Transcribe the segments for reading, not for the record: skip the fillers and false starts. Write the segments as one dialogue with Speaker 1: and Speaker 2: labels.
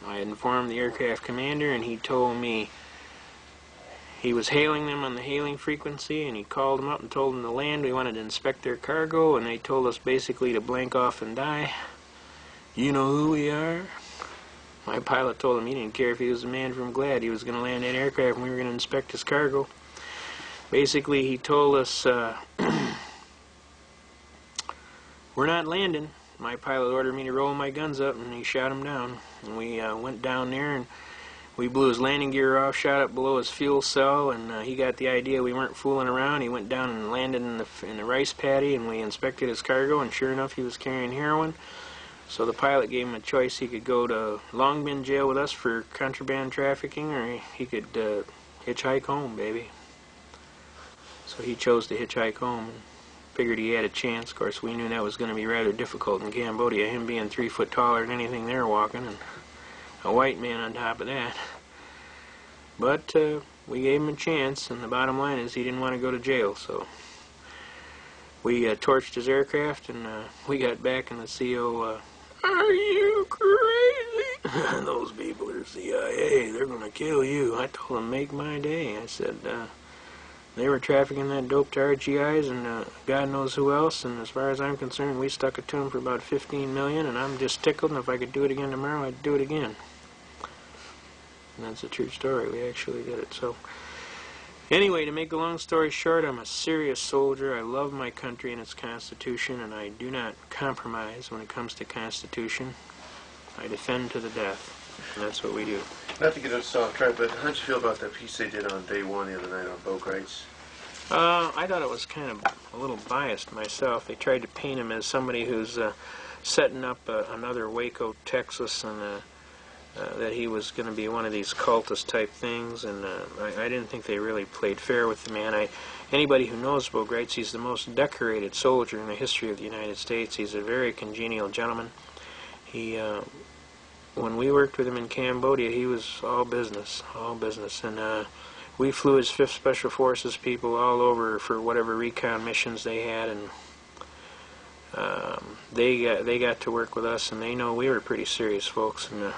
Speaker 1: I informed the aircraft commander, and he told me he was hailing them on the hailing frequency, and he called them up and told them to land. We wanted to inspect their cargo, and they told us basically to blank off and die. You know who we are? My pilot told him he didn't care if he was a man from Glad. He was going to land that aircraft and we were going to inspect his cargo. Basically, he told us, we're not landing. My pilot ordered me to roll my guns up, and he shot him down. And we went down there, and we blew his landing gear off, shot up below his fuel cell, and he got the idea we weren't fooling around. He went down and landed in the rice paddy, and we inspected his cargo, and sure enough, he was carrying heroin. So the pilot gave him a choice. He could go to Long Bin jail with us for contraband trafficking, or he could hitchhike home, baby. So he chose to hitchhike home and figured he had a chance. Of course, we knew that was going to be rather difficult in Cambodia, him being 3 foot taller than anything they're walking, and a white man on top of that. But we gave him a chance, and the bottom line is he didn't want to go to jail, so we torched his aircraft, and we got back, and the CO, are you crazy? Those people are CIA. They're going to kill you. I told them, make my day. I said, they were trafficking that dope to RGIs and God knows who else, and as far as I'm concerned, we stuck it to them for about $15 million, and I'm just tickled, and if I could do it again tomorrow, I'd do it again. And that's a true story. We actually did it. So anyway, to make a long story short, I'm a serious soldier. I love my country and its Constitution, and I do not compromise when it comes to Constitution. I defend to the death, and that's what we do.
Speaker 2: Not to get us off track, but how did you feel about that piece they did on day one the other night on Bogue Rights?
Speaker 1: I thought it was kind of a little biased myself. They tried to paint him as somebody who's setting up another Waco, Texas, and that he was going to be one of these cultist type things, and I didn't think they really played fair with the man. Anybody who knows Bogue Rights, he's the most decorated soldier in the history of the United States. He's a very congenial gentleman. He, when we worked with him in Cambodia, he was all business, and we flew his 5th Special Forces people all over for whatever recon missions they had, and they got to work with us, and they know we were pretty serious folks, and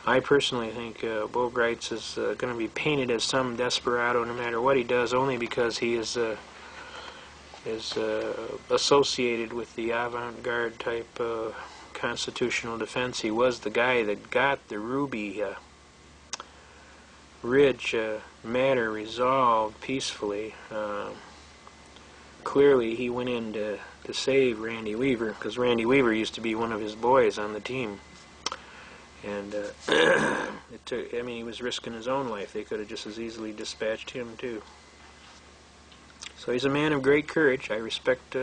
Speaker 1: I personally think Bogue Rights is going to be painted as some desperado no matter what he does, only because he is associated with the avant-garde type constitutional defense. He was the guy that got the Ruby Ridge matter resolved peacefully. Clearly he went in to save Randy Weaver, because Randy Weaver used to be one of his boys on the team. And it took, I mean, he was risking his own life. They could have just as easily dispatched him too. So he's a man of great courage. I respect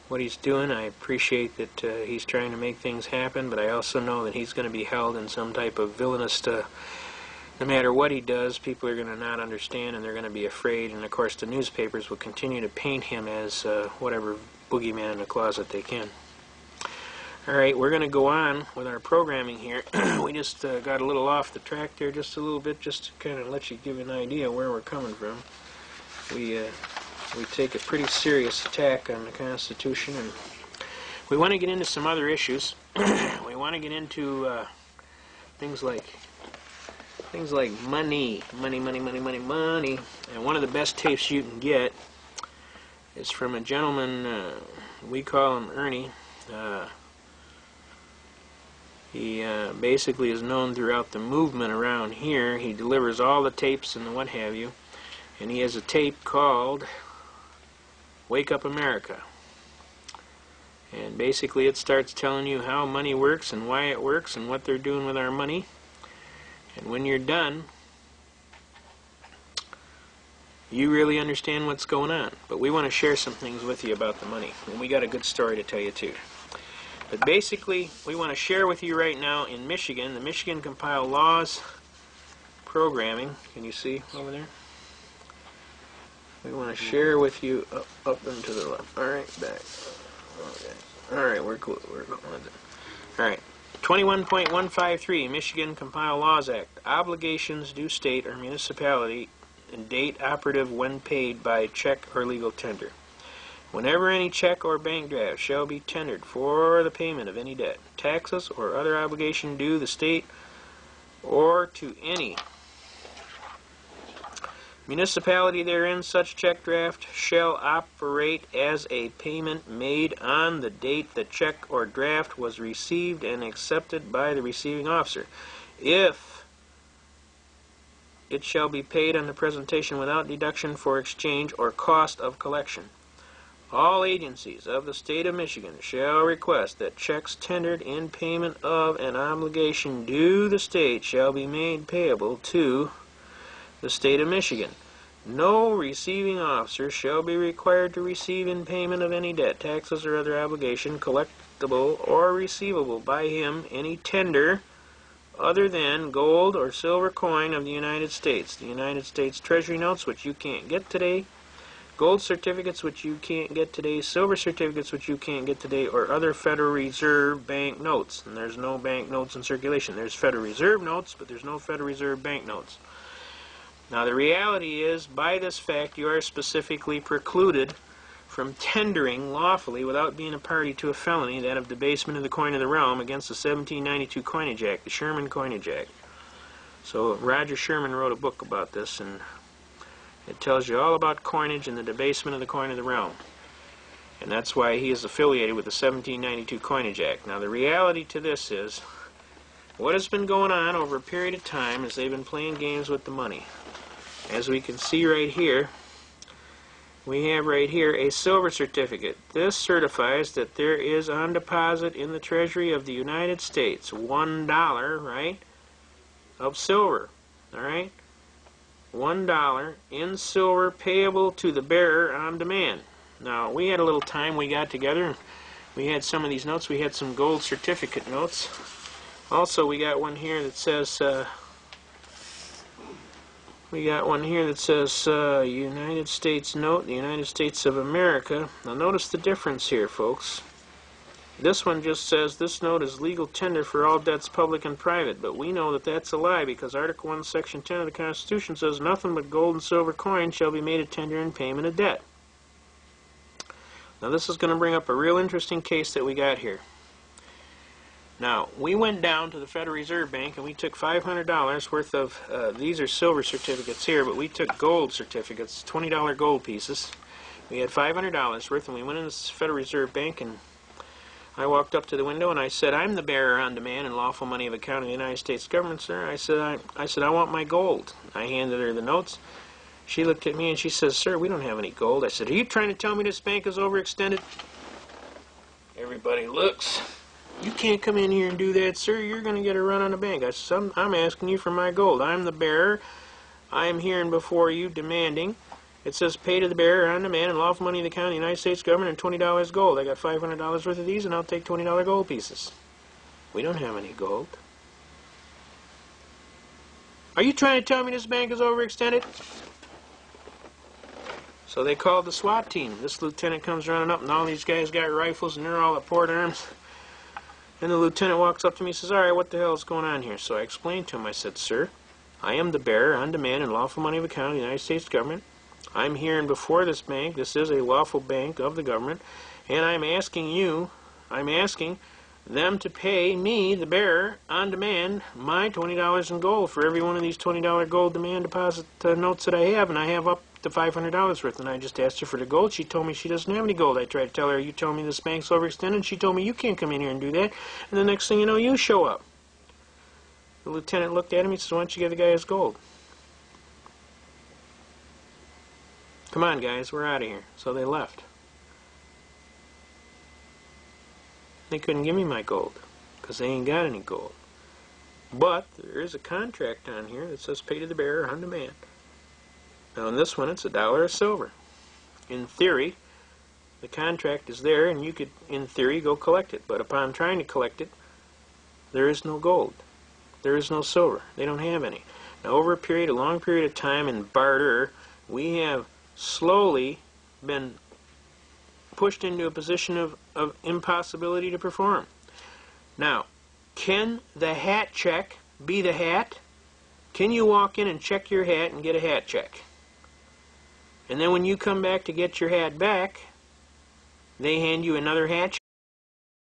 Speaker 1: what he's doing. I appreciate that he's trying to make things happen, but I also know that he's going to be held in some type of villainous, no matter what he does, people are going to not understand, and they're going to be afraid, and of course the newspapers will continue to paint him as whatever boogeyman in the closet they can. Alright, we're going to go on with our programming here. We just got a little off the track there just a little bit, just to kind of let you give you an idea where we're coming from. We take a pretty serious attack on the Constitution, and we want to get into some other issues. We want to get into things like money. And one of the best tapes you can get is from a gentleman, we call him Ernie. He basically is known throughout the movement around here. He delivers all the tapes and what have you. And he has a tape called Wake Up America. And basically it starts telling you how money works and why it works and what they're doing with our money. And when you're done, you really understand what's going on. But we want to share some things with you about the money. And we got a good story to tell you too. But basically, we want to share with you right now in Michigan, the Michigan Compiled Laws programming. Can you see over there? We want to share with you up and to the left. Alright, back. Okay. Alright, we're cool. We're going with it. Alright. 21.153, Michigan Compiled Laws Act. Obligations due state or municipality and date operative when paid by check or legal tender. Whenever any check or bank draft shall be tendered for the payment of any debt, taxes, or other obligation due the state or to any municipality therein, such check draft shall operate as a payment made on the date the check or draft was received and accepted by the receiving officer. If it shall be paid on the presentation without deduction for exchange or cost of collection. All agencies of the state of Michigan shall request that checks tendered in payment of an obligation due the state shall be made payable to the state of Michigan. No receiving officer shall be required to receive in payment of any debt, taxes, or other obligation, collectible or receivable by him, any tender other than gold or silver coin of the United States, the United States Treasury notes, which you can't get today, gold certificates, which you can't get today, silver certificates, which you can't get today, or other Federal Reserve bank notes. And there's no bank notes in circulation. There's Federal Reserve notes, but there's no Federal Reserve bank notes. Now the reality is, by this fact, you are specifically precluded from tendering lawfully without being a party to a felony, that of debasement of the coin of the realm, against the 1792 Coinage Act, the Sherman Coinage Act. So Roger Sherman wrote a book about this, and it tells you all about coinage and the debasement of the coin of the realm. And that's why he is affiliated with the 1792 Coinage Act. Now the reality to this is, what has been going on over a period of time is they've been playing games with the money. As we can see right here, we have right here a silver certificate. This certifies that there is on deposit in the Treasury of the United States $1, right, of silver, all right? $1 in silver payable to the bearer on demand. Now, we had a little time we got together. We had some of these notes. We had some gold certificate notes. Also, we got one here that says, United States note, the United States of America. Now, notice the difference here, folks. This one just says this note is legal tender for all debts public and private, but we know that that's a lie because Article 1, Section 10 of the Constitution says nothing but gold and silver coin shall be made a tender in payment of debt. Now this is going to bring up a real interesting case that we got here. Now, we went down to the Federal Reserve Bank and we took $500 worth of, these are silver certificates here, but we took gold certificates, $20 gold pieces. We had $500 worth, and we went in the Federal Reserve Bank, and I walked up to the window and I said, "I'm the bearer on demand and lawful money of account of the United States government, sir." I said, I want my gold. I handed her the notes. She looked at me and she says, "Sir, we don't have any gold." I said, "Are you trying to tell me this bank is overextended?" Everybody looks. "You can't come in here and do that, sir. You're going to get a run on the bank." I said, I'm asking you for my gold. I'm the bearer. I am here and before you demanding. It says pay to the bearer on demand and lawful money of the account of the United States government and $20 gold. I got $500 worth of these, and I'll take $20 gold pieces. We don't have any gold. "Are you trying to tell me this bank is overextended?" So they called the SWAT team. This lieutenant comes running up, and all these guys got rifles, and they're all at port arms. And the lieutenant walks up to me and says, "All right, what the hell is going on here?" So I explained to him. I said, "Sir, I am the bearer on demand and lawful money of account of the United States government. I'm here and before this bank. This is a lawful bank of the government. And I'm asking them to pay me, the bearer, on demand, my $20 in gold for every one of these $20 gold demand deposit notes that I have. And I have up to $500 worth." And I just asked her for the gold. She told me she doesn't have any gold. I tried to tell her, "You telling me this bank's overextended?" She told me, "You can't come in here and do that." And the next thing you know, you show up. The lieutenant looked at him. He says, "Why don't you give the guy his gold?" "Come on, guys, we're out of here." So they left. They couldn't give me my gold because they ain't got any gold. But there is a contract on here that says pay to the bearer on demand. Now in this one, it's $1 of silver. In theory, the contract is there, and you could, in theory, go collect it. But upon trying to collect it, there is no gold. There is no silver. They don't have any. Now over a long period of time in barter, we have slowly been pushed into a position of impossibility to perform. Now, can the hat check be the hat? Can you walk in and check your hat and get a hat check? And then when you come back to get your hat back, They hand you another hatch.